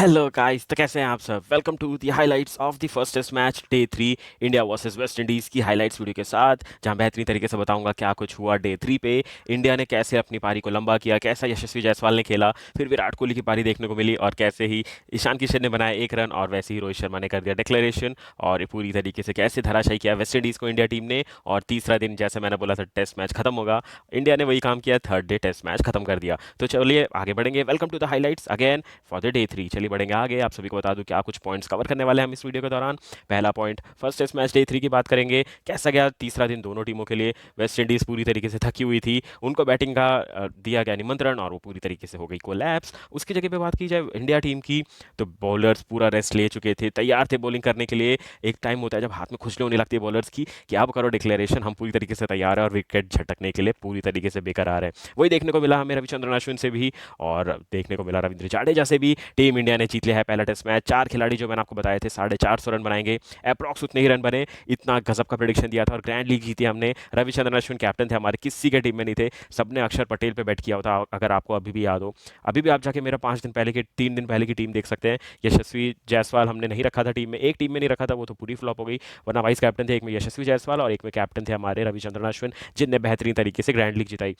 Hello guys, तो कैसे हैं आप सब। Welcome to the highlights of the first test match day 3 India versus West Indies की हाइलाइट्स वीडियो के साथ, जहां बेहतरीन तरीके से बताऊंगा क्या कुछ हुआ डे 3 पे। इंडिया ने कैसे अपनी पारी को लंबा किया, कैसा यशस्वी जायसवाल ने खेला, फिर विराट कोहली की पारी देखने को मिली, और कैसे ही ईशान किशन ने बनाया एक रन और वैसे ही रोहित शर्मा ने कर दिया डिक्लेरेशन, और ये पूरी तरीके से कैसे धराशायी किया वेस्ट इंडीज़ को इंडिया टीम ने। और तीसरा दिन, जैसे मैंने बोला था, टेस्ट मैच खत्म होगा, इंडिया ने वही काम किया, थर्ड डे टेस्ट मैच खत्म कर दिया। तो चलिए आगे बढ़ेंगे। Welcome to the highlights again for the day 3। चलिए बढ़ेंगे आगे। आप सभी को बता दूं क्या कुछ पॉइंट्स कवर करने वाले हैं हम इस वीडियो के दौरान। पहला point, first test match day 3 की बात करेंगे, कैसा गया तीसरा दिन दोनों टीमों के लिए। वेस्ट इंडीज़ पूरी तरीके से थकी हुई थी, उनको बैटिंग का दिया गया निमंत्रण और वो पूरी तरीके से हो गई कोलैप्स। उसकी जगह पे बात की जाए इंडिया टीम की, तो बॉलर्स पूरा रेस्ट ले चुके थे, तैयार थे बॉलिंग करने के लिए। एक टाइम होता है जब हाथ में खुजली होने लगती है बॉलर्स की कि अब करो डिक्लेरेशन, हम पूरी तरीके से तैयार है, और विकेट झटकने के लिए पूरी तरीके से बेकरार है। वही देखने को मिला हमें रविचंद्रन अश्विन से भी, और देखने को मिला रविंद्र जाडेजा से भी। टीम इंडिया ने जीत लिया है पहला टेस्ट मैच। चार खिलाड़ी जो मैंने आपको बताए थे 450 रन बनाएंगे, अप्रॉक्स उतने ही रन बने, इतना गजब का प्रेडिक्शन दिया था, और ग्रैंड लीग जीती हमने। रविचंद्रन अश्विन कैप्टन थे हमारे, किसी के टीम में नहीं थे, सबने अक्षर पटेल पे बैट किया होता, अगर आपको अभी भी याद हो। अभी भी आप जाके मेरा 5 दिन पहले की 3 दिन पहले की टीम देख सकते हैं। यशस्वी जायसवाल हमने नहीं रखा था टीम में, एक टीम में नहीं रखा था, वो तो पूरी फ्लॉप हो गई। वरना वाइस कैप्टन थे, एक में यशस्वी जायसवाल और एक में कैप्टन थे हमारे रविचंद्रन अश्विन, जिनने बेहतरीन तरीके से ग्रैंड लीग जिताई।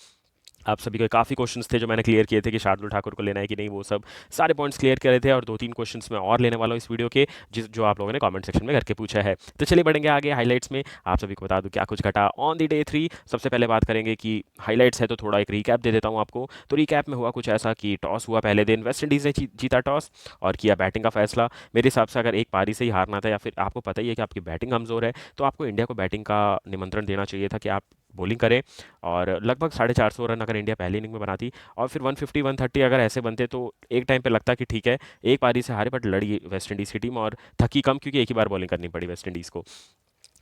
आप सभी को काफ़ी क्वेश्चंस थे जो मैंने क्लियर किए थे कि शार्दुल ठाकुर को लेना है कि नहीं, वो सब सारे पॉइंट्स क्लियर करे थे, और 2-3 क्वेश्चंस मैं और लेने वाला हूँ इस वीडियो के, जिस जो आप लोगों ने कमेंट सेक्शन में करके पूछा है। तो चलिए बढ़ेंगे आगे हाइलाइट्स में। आप सभी को बता दूं क्या कुछ घटा ऑन द डे 3। सबसे पहले बात करेंगे कि हाइलाइट्स है तो थोड़ा एक रिकैप दे देता हूँ आपको। तो रिकैप में हुआ कुछ ऐसा कि टॉस हुआ पहले दिन, वेस्ट इंडीज़ ने जीता टॉस और किया बैटिंग का फैसला। मेरे हिसाब से अगर एक पारी से ही हारना था, या फिर आपको पता ही है कि आपकी बैटिंग कमज़ोर है, तो आपको इंडिया को बैटिंग का निमंत्रण देना चाहिए था कि आप बॉलिंग करें। और लगभग 450 रन अगर इंडिया पहली इनिंग में बनाती, और फिर 150 130 अगर ऐसे बनते, तो एक टाइम पे लगता कि ठीक है, एक पारी से हारे बट लड़ी वेस्ट इंडीज़ की टीम, और थकी कम, क्योंकि एक ही बार बॉलिंग करनी पड़ी वेस्ट इंडीज़ को।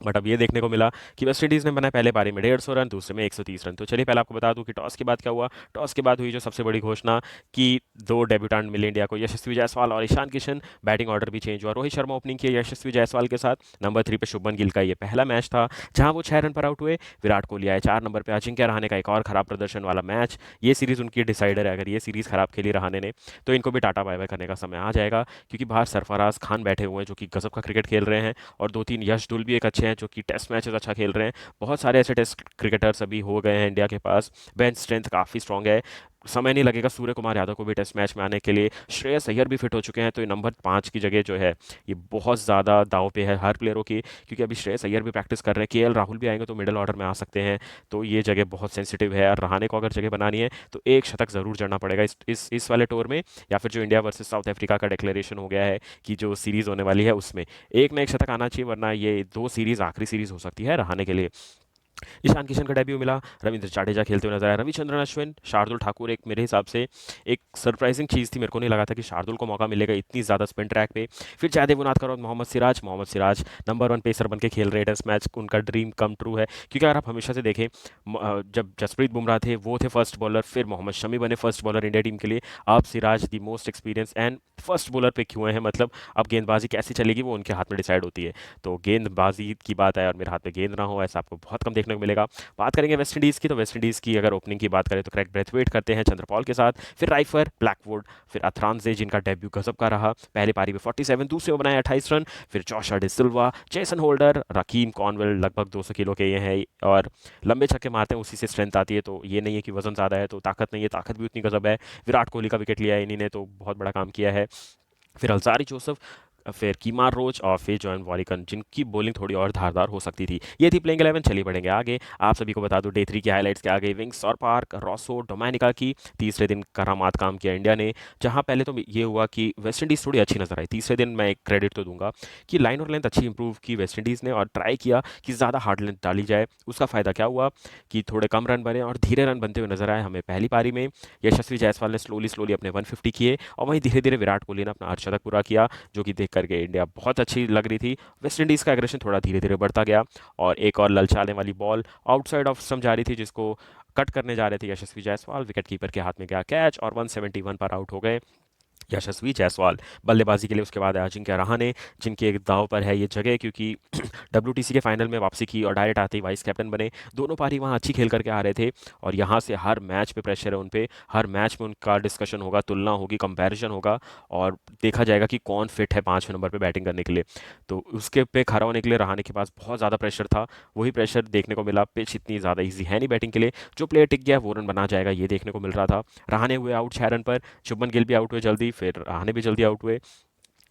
बट अब ये देखने को मिला कि वेस्ट इंडीज़ ने बनाए पहले पारी में 150 रन, दूसरे में 130 रन। तो चलिए पहले आपको बता दूं कि टॉस के बाद क्या हुआ। टॉस के बाद हुई जो सबसे बड़ी घोषणा कि दो डेब्यूटेंट मिले इंडिया को, यशस्वी जायसवाल और ईशान किशन। बैटिंग ऑर्डर भी चेंज हुआ, रोहित शर्मा ओपनिंग किया यशस्वी जायसवाल के साथ, नंबर 3 पे शुभमन गिल का ये पहला मैच था जहां वो 6 रन पर आउट हुए। विराट कोहली आए 4 नंबर पर, अजिंक्य रहाणे का एक और खराब प्रदर्शन वाला मैच। ये सीरीज़ उनकी डिसाइडर है, अगर ये सीरीज़ खराब खेली रहाणे ने, तो इनको भी टाटा बाय बाय करने का समय आ जाएगा, क्योंकि बाहर सरफराज खान बैठे हुए हैं जो कि गजब का क्रिकेट खेल रहे हैं, और 2-3 यश दुल भी एक अच्छे हैं जो कि टेस्ट मैचेस अच्छा खेल रहे हैं। बहुत सारे ऐसे टेस्ट क्रिकेटर्स अभी हो गए हैं इंडिया के पास, बेंच स्ट्रेंथ काफ़ी स्ट्रांग है। समय नहीं लगेगा सूर्य कुमार यादव को भी टेस्ट मैच में आने के लिए, श्रेयस अय्यर भी फिट हो चुके हैं, तो ये नंबर 5 की जगह जो है, ये बहुत ज़्यादा दाव पे है हर प्लेयरों की, क्योंकि अभी श्रेयस अय्यर भी प्रैक्टिस कर रहे हैं, केएल राहुल भी आएंगे तो मिडिल ऑर्डर में आ सकते हैं। तो ये जगह बहुत सेंसिटिव है, और रहाणे को अगर जगह बनानी है तो एक शतक ज़रूर जड़ना पड़ेगा इस वाले टूर में, या फिर जो इंडिया वर्सेस साउथ अफ्रीका का डिक्लेरेशन हो गया है कि जो सीरीज़ होने वाली है उसमें एक ना एक शतक आना चाहिए, वरना ये दो सीरीज़ आखिरी सीरीज़ हो सकती है रहाणे के लिए। ईशान किशन का डेब्यू मिला, रविंद्र जाडेजा खेलते हुए नजर आया, रविचंद्रन अश्विन, शार्दुल ठाकुर। एक मेरे हिसाब से एक सरप्राइजिंग चीज़ थी, मेरे को नहीं लगा था कि शार्दुल को मौका मिलेगा इतनी ज़्यादा स्पिन ट्रैक पे। फिर जयदेव उनादकर और मोहम्मद सिराज नंबर 1 पेसर बन के खेल रहे टेस्ट मैच, उनका ड्रीम कम ट्रू है, क्योंकि अगर आप हमेशा से देखें, जब जसप्रीत बुमराह थे वो थे फर्स्ट बॉलर, फिर मोहम्मद शमी बने फर्स्ट बॉलर इंडिया टीम के लिए, अब Siraj the most experience and first bowler पे क्यों हैं, मतलब अब गेंदबाजी कैसी चलेगी वो उनके हाथ में डिसाइड होती है। तो गेंदबाजी की बात है और मेरे हाथ में गेंद ना हो, ऐसा आपको बहुत कम देखने को मिलेगा। बात करेंगे वेस्ट इंडीज़ की, तो वेस्ट इंडीज़ की अगर ओपनिंग की बात करें तो क्रेग ब्रेथवेट करते हैं चंद्रपॉल के साथ, फिर राइफर, ब्लैकवुड, फिर अथरानजे जिनका डेब्यू गजब का रहा, पहली पारी में 47, दूसरे में बनाए 28 रन, फिर जोशा डिसिल्वा, जेसन होल्डर, रकीम कॉनवेल, लगभग 200 किलो के ये हैं, और लंबे छक्के मारते हैं, उसी से स्ट्रेंथ आती है, तो ये नहीं है कि वजन ज़्यादा है तो ताकत नहीं है, ताकत भी उतनी गजब है। विराट कोहली का विकेट लिया है इन्हीं ने, तो बहुत बड़ा काम किया है। फिर अलजारी जोसेफ, फिर कीमार रोच, और फिर जॉन वॉलिकन, जिनकी बॉलिंग थोड़ी और धारदार हो सकती थी। ये थी प्लेइंग 11। चलिए बढ़ेंगे आगे। आप सभी को बता दूं डे 3 की हाइलाइट्स के आगे, विंग्स और पार्क, रॉसो, डोमिनिका की तीसरे दिन करामात काम किया इंडिया ने। जहां पहले तो ये हुआ कि वेस्ट इंडीज़ थोड़ी अच्छी नजर आई तीसरे दिन, मैं एक क्रेडिट तो दूंगा कि लाइन और लेंथ अच्छी इंप्रूव की वेस्ट इंडीज़ ने, और ट्राई किया कि ज़्यादा हार्ड लेंथ डाली जाए। उसका फ़ायदा क्या हुआ कि थोड़े कम रन बने और धीरे रन बनते हुए नजर आए हमें पहली पारी में। यशस्वी जायसवाल ने स्लोली स्लोली अपने 150 किए, और वहीं धीरे धीरे विराट कोहली ने अपना अर्धशतक पूरा किया, जो कि देख करके इंडिया बहुत अच्छी लग रही थी। वेस्ट इंडीज़ का एग्रेशन थोड़ा धीरे धीरे बढ़ता गया, और एक और ललचाने वाली बॉल आउटसाइड ऑफ स्टंप जा रही थी, जिसको कट करने जा रहे थे यशस्वी जायसवाल, विकेट कीपर के हाथ में गया कैच, और 171 पर आउट हो गए। यशस्वी जायसवाल बल्लेबाजी के लिए। उसके बाद है अजिंक्य रहाणे, जिनके एक दांव पर है ये जगह, क्योंकि डब्ल्यूटीसी के फाइनल में वापसी की और डायरेक्ट आते ही वाइस कैप्टन बने। दोनों पारी वहाँ अच्छी खेल करके आ रहे थे और यहाँ से हर मैच पे प्रेशर है उन पे, हर मैच में उनका डिस्कशन होगा, तुलना होगी, कंपैरिजन होगा और देखा जाएगा कि कौन फिट है 5वें नंबर पे बैटिंग करने के लिए। तो उसके पे खड़ा होने के लिए रहाणे के पास बहुत ज़्यादा प्रेशर था। वही प्रेशर देखने को मिला। पिच इतनी ज़्यादा ईजी है नहीं बैटिंग के लिए, जो प्लेयर टिक गया वो रन बना जाएगा ये देखने को मिल रहा था। रहाणे हुए आउट 6 रन पर, शुभमन गिल भी आउट हुए जल्दी, फिर रहाणे भी जल्दी आउट हुए।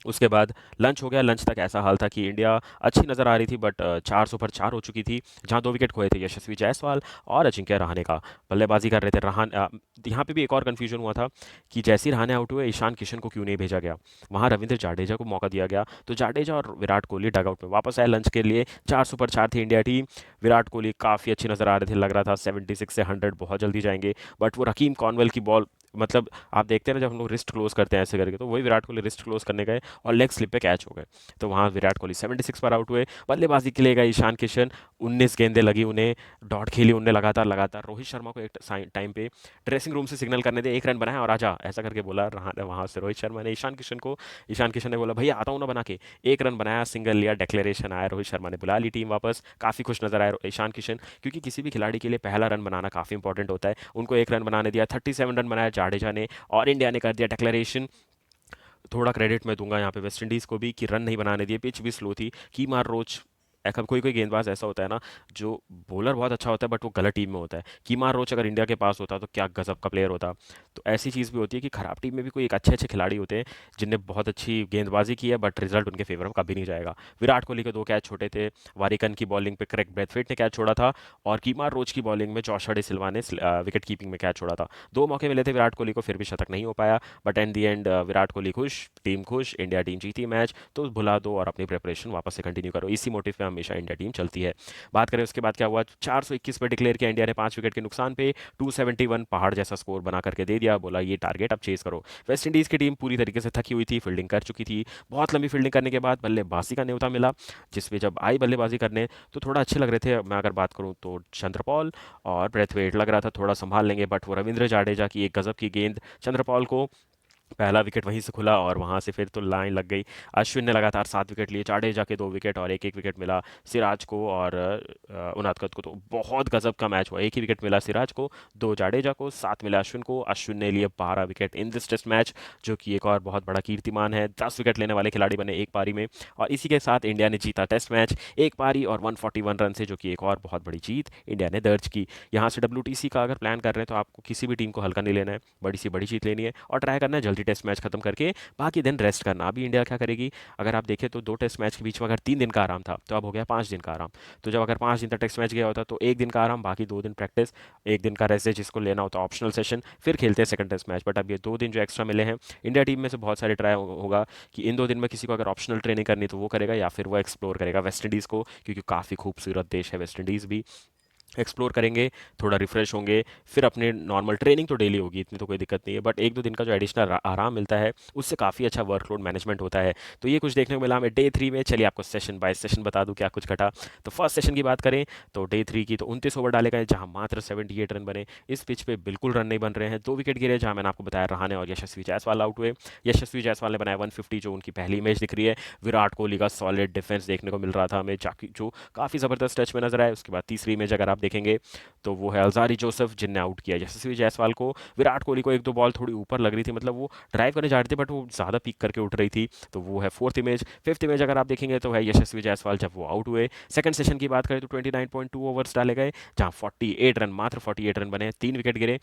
उसके बाद लंच हो गया। लंच तक ऐसा हाल था कि इंडिया अच्छी नज़र आ रही थी, बट 4 ओवर 4 हो चुकी थी, जहां 2 विकेट खोए थे यशस्वी जायसवाल और अजिंक्य रहाणे का। बल्लेबाजी कर रहे थे यहाँ पे भी एक और कन्फ्यूजन हुआ था कि जैसे ही रहाणे आउट हुए, ईशान किशन को क्यों नहीं भेजा गया, वहां रविंद्र जाडेजा को मौका दिया गया। तो जाडेजा और विराट कोहली डगआउट में वापस आए लंच के लिए। 4 ओवर 4 थी इंडिया टीम। विराट कोहली काफ़ी अच्छी नज़र आ रहे थे, लग रहा था 76 से 100 बहुत जल्दी जाएंगे, बट वो रकीम कॉनवेल की बॉल, मतलब आप देखते हैं ना जब हम लोग रिस्ट क्लोज करते हैं ऐसे करके, तो वही विराट कोहली रिस्ट क्लोज करने गए और लेग स्लिप पे कैच हो गए। तो वहाँ विराट कोहली 76 पर आउट हुए। बल्लेबाजी के लिए गए ईशान किशन। 19 गेंदें लगी उन्हें, डॉट खेली उनने लगातार लगातार। रोहित शर्मा को एक टाइम पे ड्रेसिंग रूम से सिग्नल करने दे, 1 रन बनाया और आजा, ऐसा करके बोला वहाँ से रोहित शर्मा ने ईशान किशन को। ईशान किशन ने बोला भैया आता हूँ ना बना के। 1 रन बनाया, सिंगल लिया, डिक्लेरेशन आया, रोहित शर्मा ने बुला ली टीम वापस। काफ़ी खुश नजर आया ईशान किशन, क्योंकि किसी भी खिलाड़ी के लिए पहला रन बनाना काफ़ी इंपॉर्टेंट होता है। उनको 1 रन बनाने दिया। 37 रन बनाया जाडेजा ने और इंडिया ने कर दिया डिक्लेरेशन। थोड़ा क्रेडिट मैं दूंगा यहाँ पे वेस्ट इंडीज़ को भी कि रन नहीं बनाने दिए। पिच भी स्लो थी। कीमार रोच, एक कोई कोई गेंदबाज ऐसा होता है ना, जो बॉलर बहुत अच्छा होता है बट वो गलत टीम में होता है। कीमार रोच अगर इंडिया के पास होता तो क्या गजब का प्लेयर होता। तो ऐसी चीज़ भी होती है कि खराब टीम में भी कोई एक अच्छे अच्छे खिलाड़ी होते हैं जिनने बहुत अच्छी गेंदबाजी की है, बट रिजल्ट उनके फेवर में कभी नहीं जाएगा। विराट कोहली के 2 कैच छोटे थे। वारिकन की बॉलिंग पे क्रेग ब्रेथवेट ने कैच छोड़ा था और कीमार रोच की बॉलिंग में जोशुआ डे सिल्वा ने विकेट कीपिंग में कैच छोड़ा था। 2 मौके मिले थे विराट कोहली को, फिर भी शतक नहीं हो पाया। But at the and Virat Kohli खुश, टीम खुश, इंडिया टीम जीती मैच। तो भुला दो और अपनी प्रिपरेशन वापस से कंटिन्यू करो। इसी मोटिव पे हमेशा इंडिया टीम चलती है। बात करें उसके बाद क्या हुआ, 421 पर डिक्लेयर किया इंडिया ने 5 विकेट के नुकसान पे। 271 पहाड़ जैसा स्कोर बना करके दे दिया, बोला ये टारगेट अब चेज करो। वेस्ट इंडीज की टीम पूरी तरीके से थकी हुई थी, फील्डिंग कर चुकी थी। बहुत लंबी फील्डिंग करने के बाद बल्लेबाजी का न्योता मिला, जिसमें जब आई बल्लेबाजी करने तो थोड़ा अच्छे लग रहे थे। मैं अगर बात करूं तो चंद्रपॉल और ब्रेथवेट लग रहा था थोड़ा संभाल लेंगे, बट वो रविंद्र जाडेजा की एक गजब की गेंद, चंद्रपॉल को पहला विकेट वहीं से खुला और वहां से फिर तो लाइन लग गई। अश्विन ने लगातार 7 विकेट लिए, जाडेजा के 2 विकेट और एक एक विकेट मिला सिराज को और उनादकत को। तो बहुत गजब का मैच हुआ। एक ही विकेट मिला सिराज को, 2 जाडेजा को, 7 मिला अश्विन को। अश्विन ने लिए 12 wicket in this test match, जो कि एक और बहुत बड़ा कीर्तिमान है। 10 विकेट लेने वाले खिलाड़ी बने एक पारी में और इसी के साथ इंडिया ने जीता टेस्ट मैच एक पारी और 141 रन से, जो कि एक और बहुत बड़ी जीत इंडिया ने दर्ज की। यहाँ से डब्ल्यूटीसी का अगर प्लान कर रहे हैं तो आपको किसी भी टीम को हल्का नहीं लेना है, बड़ी सी बड़ी जीत लेनी है और ट्राई करना है जल्दी टेस्ट मैच खत्म करके बाकी दिन रेस्ट करना। अभी इंडिया क्या करेगी, अगर आप देखें तो 2 टेस्ट मैच के बीच में अगर 3 दिन का आराम था तो अब हो गया 5 दिन का आराम। तो जब अगर 5 दिन तक टेस्ट मैच गया होता तो एक दिन का आराम, बाकी 2 दिन प्रैक्टिस, एक दिन का रेस्ट है जिसको लेना होता ऑप्शनल सेशन, फिर खेलते हैं सेकंड टेस्ट मैच। बट अब ये 2 दिन जो एक्स्ट्रा मिले हैं, इंडिया टीम में से बहुत सारे ट्राई होगा कि इन 2 दिन में किसी को अगर ऑप्शनल ट्रेनिंग करनी तो वो करेगा या फिर वो एक्सप्लोर करेगा वेस्ट इंडीज़ को, क्योंकि काफ़ी खूबसूरत देश है वेस्ट इंडीज़ भी। एक्सप्लोर करेंगे, थोड़ा रिफ्रेश होंगे, फिर अपने नॉर्मल ट्रेनिंग तो डेली होगी, इतनी तो कोई दिक्कत नहीं है, बट 1-2 दिन का जो एडिशनल आराम मिलता है उससे काफ़ी अच्छा वर्कलोड मैनेजमेंट होता है। तो ये कुछ देखने को मिला हमें डे 3 में। चलिए आपको सेशन बाय सेशन बता दूं क्या कुछ घटा। तो फर्स्ट सेशन की बात करें तो डे 3 की तो 29 ओवर डाले गए, जहां मात्र 78 रन बने। इस पिच पे बिल्कुल रन नहीं बन रहे हैं। 2 विकेट गिरे, जहां मैंने आपको बताया रहाणे और यशस्वी जायसवाल आउट हुए। यशस्वी जायसवाल ने बनाया 150, जो उनकी पहली इमेज दिख रही है। विराट कोहली का सॉलिड डिफेंस देखने को मिल रहा था हमें, जो काफ़ी ज़बरदस्त टच में नजर आया। उसके बाद तीसरी इमेज अगर आप देखेंगे तो वो है अल्जारी जोसेफ, जिनने आउट किया यशस्वी जायसवाल को। विराट कोहली को 1-2 बॉल थोड़ी ऊपर लग रही थी, मतलब वो ड्राइव करने जा रहे थे बट वो ज़्यादा पीक करके उठ रही थी। तो वो है फोर्थ इमेज। फिफ्थ इमेज अगर आप देखेंगे तो है यशस्वी जायसवाल जब वो आउट हुए। सेकंड सेशन की बात करें तो 29.2 ओवर्स डाले गए, जहां 48 रन, मात्र 48 रन बने, 3 विकेट गिरे।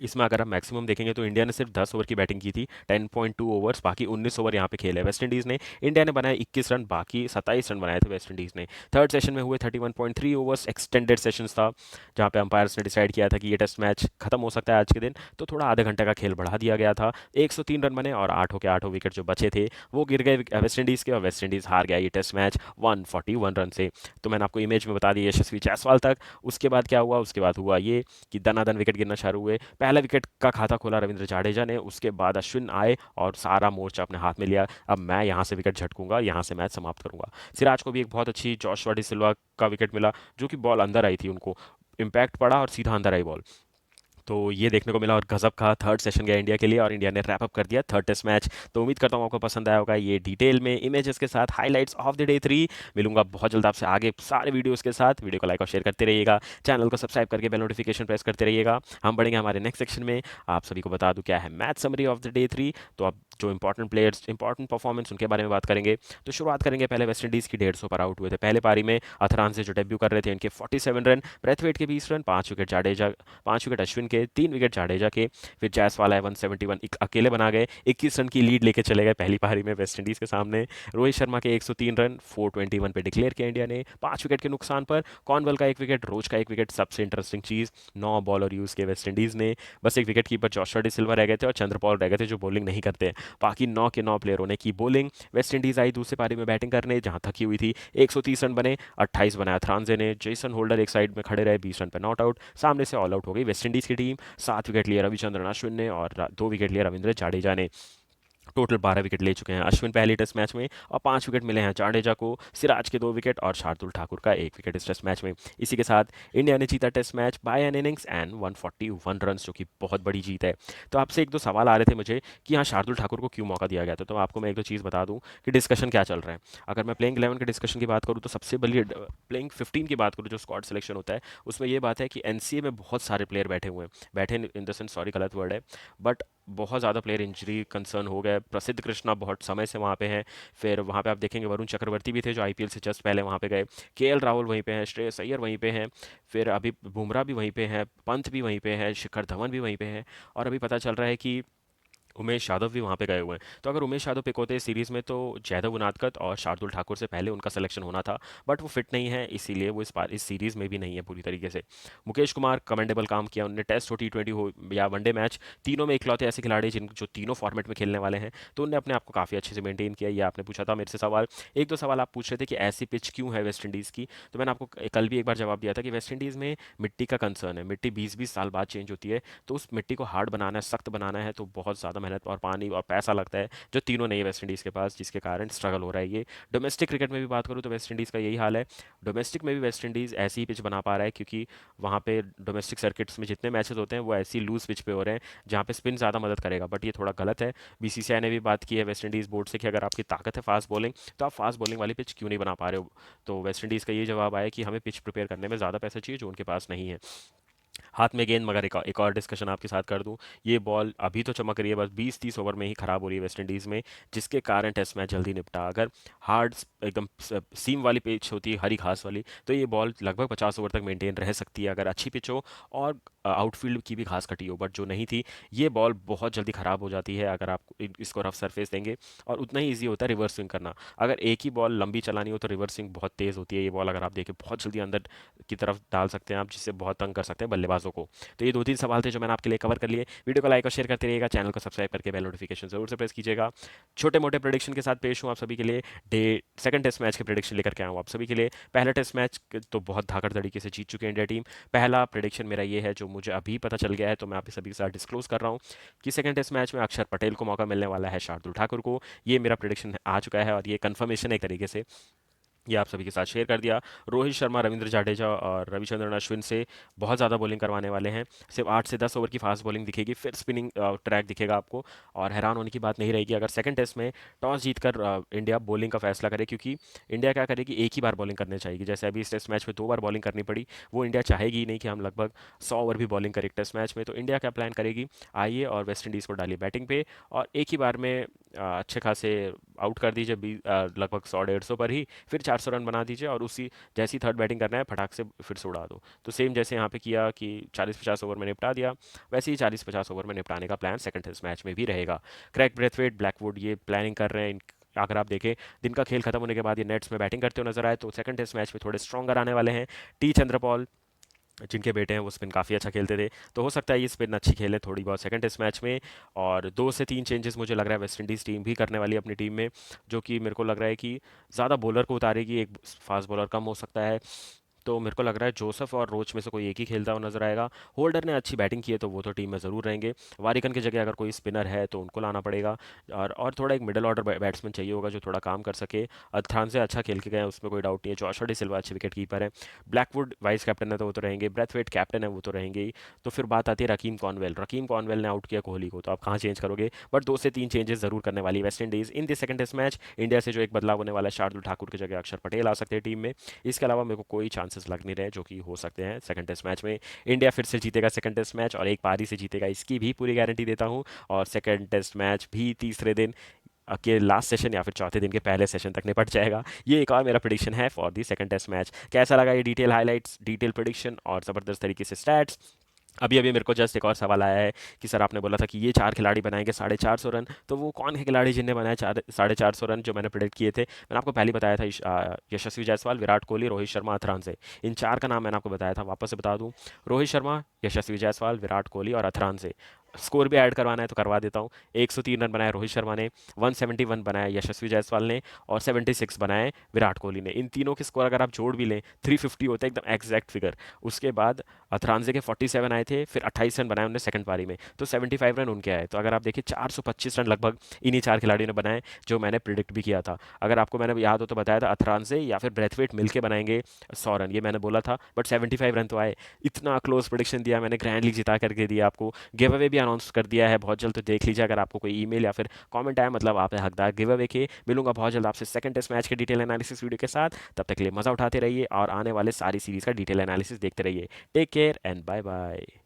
इसमें अगर आप मैक्सिमम देखेंगे तो इंडिया ने सिर्फ 10 ओवर की बैटिंग की थी, 10.2 ओवर्स, बाकी 19 ओवर यहाँ पे खेले वेस्ट इंडीज़ ने। इंडिया ने बनाए 21 रन, बाकी 27 रन बनाए थे वेस्ट इंडीज़ ने। थर्ड सेशन में हुए 31.3 ओवर्स, एक्सटेंडेड सेशंस था, जहाँ पे अंपायर्स ने डिसाइड किया था कि ये टेस्ट मैच खत्म हो सकता है आज के दिन, तो थोड़ा आधे घंटे का खेल बढ़ा दिया गया था। 103 रन बने और आठों के आठों विकेट जो बचे थे वो गिर गए वेस्ट इंडीज़ के, और वेस्ट इंडीज़ हार गया ये टेस्ट मैच 141 रन से। तो मैंने आपको इमेज में बता दी यशस्वी जायसवाल तक। उसके बाद क्या हुआ, उसके बाद हुआ ये कि दनादन विकेट गिरना शुरू हुए। पहला विकेट का खाता खोला रविंद्र जाडेजा ने, उसके बाद अश्विन आए और सारा मोर्चा अपने हाथ में लिया। अब मैं यहाँ से विकेट झटकूंगा, यहाँ से मैच समाप्त करूंगा। सिराज को भी एक बहुत अच्छी जोशुआ डी सिल्वा का विकेट मिला, जो कि बॉल अंदर आई थी, उनको इम्पैक्ट पड़ा और सीधा अंदर आई बॉल। तो ये देखने को मिला और गजब का थर्ड सेशन गया इंडिया के लिए और इंडिया ने रैप अप कर दिया थर्ड टेस्ट मैच। तो उम्मीद करता हूँ आपको पसंद आया होगा ये डिटेल में इमेजेस के साथ हाइलाइट्स ऑफ द डे 3। मिलूंगा बहुत जल्द आपसे आगे सारे वीडियोस के साथ। वीडियो को लाइक और शेयर करते रहिएगा, चैनल को सब्सक्राइब करके बेल नोटिफिकेशन प्रेस करते रहिएगा। हम बढ़ेंगे हमारे नेक्स्ट सेक्शन में। आप सभी को बता दूं क्या है match summary of the day 3। तो अब जो इंपॉर्टेंट प्लेयर्स इंपॉर्टेंट परफॉर्मेंस उनके बारे में बात करेंगे। तो शुरुआत करेंगे पहले वेस्ट इंडीज़ की 150 पर आउट हुए थे पहले पारी में अथरान से जो डेब्यू कर रहे थे। इनके 47 रन, ब्रेथवेट के 20 run, 5 wicket Jadeja, 5 wicket Ashwin के, 3 विकेट जाडेजा के। फिर जायसवाल है 171 अकेले बना गए, 21 रन की लीड लेके चले गए पहली पारी में वेस्ट इंडीज़ के सामने। रोहित शर्मा के 103 रन 421 पे डिक्लेयर किया इंडिया ने 5 विकेट के नुकसान पर। कॉर्नवेल का 1 विकेट, रोज का 1 विकेट। सबसे इंटरेस्टिंग चीज़ 9 बॉलर यूज़ किए वेस्ट इंडीज़ ने, बस एक विकेट कीपर जोशुआ डी सिल्वा रह गए थे और चंद्रपॉल रह गए थे जो बॉलिंग नहीं करते। बाकी 9 के 9 प्लेयरों ने की बॉलिंग। वेस्ट इंडीज़ आई दूसरी पारी में बैटिंग करने जहां थकी हुई थी। 130 रन बने, 28 बनाया थ्रांजे ने। जेसन होल्डर एक साइड में खड़े रहे, 20 रन पर नॉट आउट। सामने से ऑल आउट हो गई वेस्ट इंडीज़ की टीम। 7 विकेट लिए रविचंद्रन अश्विन ने और 2 विकेट लिए रविंद्र जाडेजा ने। टोटल 12 विकेट ले चुके हैं अश्विन पहले टेस्ट मैच में और 5 विकेट मिले हैं जाडेजा को। सिराज के 2 विकेट और शार्दुल ठाकुर का 1 विकेट इस टेस्ट मैच में। इसी के साथ इंडिया ने जीता test match by an innings and 141 run, जो कि बहुत बड़ी जीत है। तो आपसे एक दो सवाल आ रहे थे मुझे कि यहाँ शार्दुल ठाकुर को क्यों मौका दिया गया था। तो आपको मैं एक दो चीज़ बता दूं कि डिस्कशन क्या चल रहा है। अगर मैं प्लेइंग 11 के डिस्कशन की बात करूँ तो सबसे बड़ी प्लेइंग 15 की बात करूँ जो स्क्वाड सिलेक्शन होता है उसमें ये बात है कि एनसीए में बहुत सारे प्लेयर बैठे हुए हैं। बैठे इन द सेंस, सॉरी गलत वर्ड है, बट बहुत ज़्यादा प्लेयर इंजरी कंसर्न हो गए। प्रसिद्ध कृष्णा बहुत समय से वहाँ पे हैं। फिर वहाँ पे आप देखेंगे वरुण चक्रवर्ती भी थे जो आईपीएल से जस्ट पहले वहाँ पे गए। केएल राहुल वहीं पे हैं, श्रेयस अय्यर वहीं पे हैं। फिर अभी बुमराह भी वहीं पे हैं, पंत भी वहीं पे है, शिखर धवन भी वहीं पे हैं। और अभी पता चल रहा है कि उमेश यादव भी वहाँ पे गए हुए हैं। तो अगर उमेश यादव पिक होते हैं सीरीज़ में तो जयदेव उनादकत और शार्दुल ठाकुर से पहले उनका सिलेक्शन होना था। बट वो फिट नहीं है, इसीलिए वो इस सीरीज़ में भी नहीं है पूरी तरीके से। मुकेश कुमार कमेंडेबल काम किया उन्होंने, टेस्ट हो, टी20 हो या वनडे मैच, तीनों में इकलौते ऐसे खिलाड़ी जिन जो तीनों फॉर्मेट में खेलने वाले हैं। तो उन्होंने अपने आप को काफ़ी अच्छे से मेंटेन किया। ये आपने पूछा था मेरे से सवाल। एक दो सवाल आप पूछ रहे थे कि ऐसी पिच क्यों है वेस्ट इंडीज़ की। तो मैंने आपको कल भी एक बार जवाब दिया था कि वेस्ट इंडीज़ में मिट्टी का कंसर्न है। मिट्टी 20-20 साल बाद चेंज होती है। तो उस मिट्टी को हार्ड बनाना है, सख्त बनाना है, तो बहुत ज़्यादा मेहनत और पानी और पैसा लगता है जो तीनों नहीं है वेस्ट इंडीज़ के पास, जिसके कारण स्ट्रगल हो रहा है ये। डोमेस्टिक क्रिकेट में भी बात करूँ तो वेस्ट इंडीज़ का यही हाल है। डोमेस्टिक में भी वेस्ट इंडीज़ ऐसी ही पिच बना पा रहा है क्योंकि वहाँ पे डोमेस्टिक सर्किट्स में जितने मैचेस होते हैं वो ऐसी लूज पिच पे हो रहे हैं जहाँ पे स्पिन ज़्यादा मदद करेगा। बट ये थोड़ा गलत है। बीसीसीआई ने भी बात की है वेस्ट इंडीज़ बोर्ड से कि अगर आपकी ताकत है फास्ट बॉलिंग तो आप फास्ट बॉलिंग वाली पिच क्यों नहीं बना पा रहे हो। तो वेस्ट इंडीज़ का ये जवाब आया कि हमें पिच प्रिपेयर करने में ज़्यादा पैसा चाहिए जो उनके पास नहीं है। हाथ में गेंद, मगर एक और डिस्कशन आपके साथ कर दूं। ये बॉल अभी तो चमक रही है, बस 20-30 ओवर में ही खराब हो रही है वेस्ट इंडीज़ में, जिसके कारण टेस्ट मैच जल्दी निपटा। अगर हार्ड एकदम सीम वाली पिच होती है, हरी घास वाली, तो ये बॉल लगभग 50 ओवर तक मेंटेन रह सकती है अगर अच्छी पिच हो और आउटफील्ड की भी घास कटी हो। बट जो नहीं थी, ये बॉल बहुत जल्दी ख़राब हो जाती है अगर आप इसको रफ सरफेस देंगे। और उतना ही ईजी होता है रिवर्स स्विंग करना। अगर एक ही बॉल लंबी चलानी हो तो रिवर्स स्विंग बहुत तेज़ होती है। ये बॉल अगर आप देखें बहुत जल्दी अंदर की तरफ डाल सकते हैं आप, जिससे बहुत तंग कर सकते हैं बल्लेबाजों को। तो ये दो तीन सवाल थे जो मैंने आपके लिए कवर कर लिए। वीडियो को लाइक और शेयर करते रहिएगा, चैनल को सब्सक्राइब करके बेल नोटिफिकेशन जरूर से प्रेस कीजिएगा। छोटे मोटे प्रेडिक्शन के साथ पेश हूँ आप सभी के लिए। डे सेकंड टेस्ट मैच के प्रेडिक्शन लेकर के आया हूँ आप सभी के लिए। पहला टेस्ट मैच तो बहुत धाकड़ तरीके से जीत चुकी है इंडिया टीम। पहला प्रेडिक्शन मेरा ये है जो मुझे अभी पता चल गया है, तो मैं आप सभी के साथ डिस्क्लोज कर रहा हूँ कि सेकंड टेस्ट मैच में अक्षर पटेल को मौका मिलने वाला है, शार्दुल ठाकुर को। ये मेरा प्रेडिक्शन आ चुका है और ये कंफर्मेशन है एक तरीके से, ये आप सभी के साथ शेयर कर दिया। रोहित शर्मा, रविंद्र जाडेजा और रविचंद्रन अश्विन से बहुत ज़्यादा बॉलिंग करवाने वाले हैं। सिर्फ 8 से 10 ओवर की फास्ट बॉलिंग दिखेगी, फिर स्पिनिंग ट्रैक दिखेगा आपको। और हैरान होने की बात नहीं रहेगी अगर सेकंड टेस्ट में टॉस जीतकर इंडिया बॉलिंग का फैसला करे, क्योंकि इंडिया क्या करेगी, एक ही बार बॉलिंग करनी चाहिए। जैसे अभी इस टेस्ट मैच में 2 बार बॉलिंग करनी पड़ी, वो इंडिया चाहेगी ही नहीं कि हम लगभग 100 ओवर भी बॉलिंग करें एक टेस्ट मैच में। तो इंडिया क्या प्लान करेगी, आइए और वेस्ट इंडीज़ को डालिए बैटिंग पे और एक ही बार में अच्छे खासे आउट कर दीजिए, लगभग 100-150 पर ही। फिर 400 रन बना दीजिए और उसी जैसी थर्ड बैटिंग करना है फटाक से फिर से उड़ा दो। तो सेम जैसे यहाँ पे किया कि 40-50 ओवर में निपटा दिया, वैसे ही 40-50 ओवर में निपटाने का प्लान सेकंड टेस्ट मैच में भी रहेगा। क्रैग ब्रेथवेट, ब्लैकवुड ये प्लानिंग कर रहे हैं। अगर आप देखें दिन का खेल खत्म होने के बाद ये नेट्स में बैटिंग करते हुए नजर आए तो सेकंड टेस्ट मैच में थोड़े स्ट्रॉन्गर आने वाले हैं। टी चंद्रपॉल जिनके बेटे हैं वो स्पिन काफ़ी अच्छा खेलते थे, तो हो सकता है ये स्पिन अच्छी खेले थोड़ी बहुत सेकंड टेस्ट मैच में। और 2 से 3 चेंजेस मुझे लग रहा है वेस्ट इंडीज़ टीम भी करने वाली है अपनी टीम में, जो कि मेरे को लग रहा है कि ज़्यादा बॉलर को उतारेगी, एक फास्ट बॉलर कम हो सकता है। तो मेरे को लग रहा है जोसेफ और रोच में से कोई एक ही खेलता हुआ नजर आएगा। होल्डर ने अच्छी बैटिंग की है तो वो तो टीम में ज़रूर रहेंगे। वारिकन की जगह अगर कोई स्पिनर है तो उनको लाना पड़ेगा। और थोड़ा एक मिडल ऑर्डर बैट्समैन चाहिए होगा जो थोड़ा काम कर सके। अर्थान से अच्छा खेल के गए हैं, उसमें कोई डाउट नहीं है। जोशुआ डी सिल्वा अच्छे विकेट कीपर है। ब्लैकवुड वाइस कैप्टन है तो वो तो रहेंगे। ब्रेथवेट कैप्टन है वो तो रहेंगे ही। तो फिर बात आती है रकीम कॉनवेल ने आउट किया कोहली को, तो आप कहाँ चेंज करोगे? बट 2 से 3 चेंजेस जरूर करने वाली है West Indies in the second test match. India से जो एक बदलाव होने वाला है, शार्दुल ठाकुर की जगह अक्षर पटेल आ सकते हैं टीम में। इसके अलावा मेरे को कोई चांसेस लग नहीं रहे जो कि हो सकते हैं सेकंड टेस्ट मैच में। इंडिया फिर से जीतेगा सेकंड टेस्ट मैच और एक पारी से जीतेगा, इसकी भी पूरी गारंटी देता हूँ। और सेकंड टेस्ट मैच भी तीसरे दिन के लास्ट सेशन या फिर चौथे दिन के पहले सेशन तक निपट जाएगा। ये एक और मेरा प्रिडिक्शन है for the second test match. कैसा लगा ये डिटेल हाइलाइट्स, डिटेल प्रिडिक्शन और ज़बरदस्त तरीके से स्टैट्स? अभी अभी मेरे को जस्ट एक और सवाल आया है कि सर आपने बोला था कि ये 4 खिलाड़ी बनाएंगे 450 रन, तो वो कौन है खिलाड़ी जिनने बनाए 450 रन जो मैंने प्रेडिक्ट किए थे? मैंने आपको पहले बताया था यशस्वी जायसवाल, विराट कोहली, रोहित शर्मा, अथरान से। इन 4 का नाम मैंने आपको बताया था, वापस से बता दूं। रोहित शर्मा, यशस्वी जायसवाल, विराट कोहली और अथरान से। स्कोर भी ऐड करवाना है तो करवा देता हूँ। 103 रन बनाए रोहित शर्मा ने, 171 बनाए यशस्वी जायसवाल ने और 76 बनाए विराट कोहली ने। इन तीनों के स्कोर अगर आप जोड़ भी लें 350 होते हैं, एकदम एग्जैक्ट फिगर। उसके बाद अथरांजे के 47 आए थे, फिर 28 रन बनाए उन्होंने सेकंड पारी में, तो 75 रन उनके आए। तो अगर आप देखिए 425 रन लगभग इन्हीं 4 खिलाड़ियों ने बनाए जो मैंने प्रिडिक्ट भी किया था। अगर आपको मैंने याद हो तो बताया था अथरांजे या फिर ब्रेथवेट मिलके बनाएंगे 100 रन, ये मैंने बोला था, बट 75 रन तो आए। इतना क्लोज प्रिडिक्शन दिया मैंने, ग्रैंड लीग जिता करके दिया आपको। गिव अवे भी अनाउंस कर दिया है बहुत जल्द, तो देख लीजिए अगर आपको कोई ईमेल या फिर कमेंट आया, मतलब आप है हकदार गिव अवे के। मिलूंगा बहुत जल्द आपसे सेकंड टेस्ट मैच के डिटेल एनालिसिस वीडियो के साथ। तब तक के लिए मजा उठाते रहिए और आने वाले सारी सीरीज का डिटेल एनालिसिस देखते रहिए। Take care and bye bye.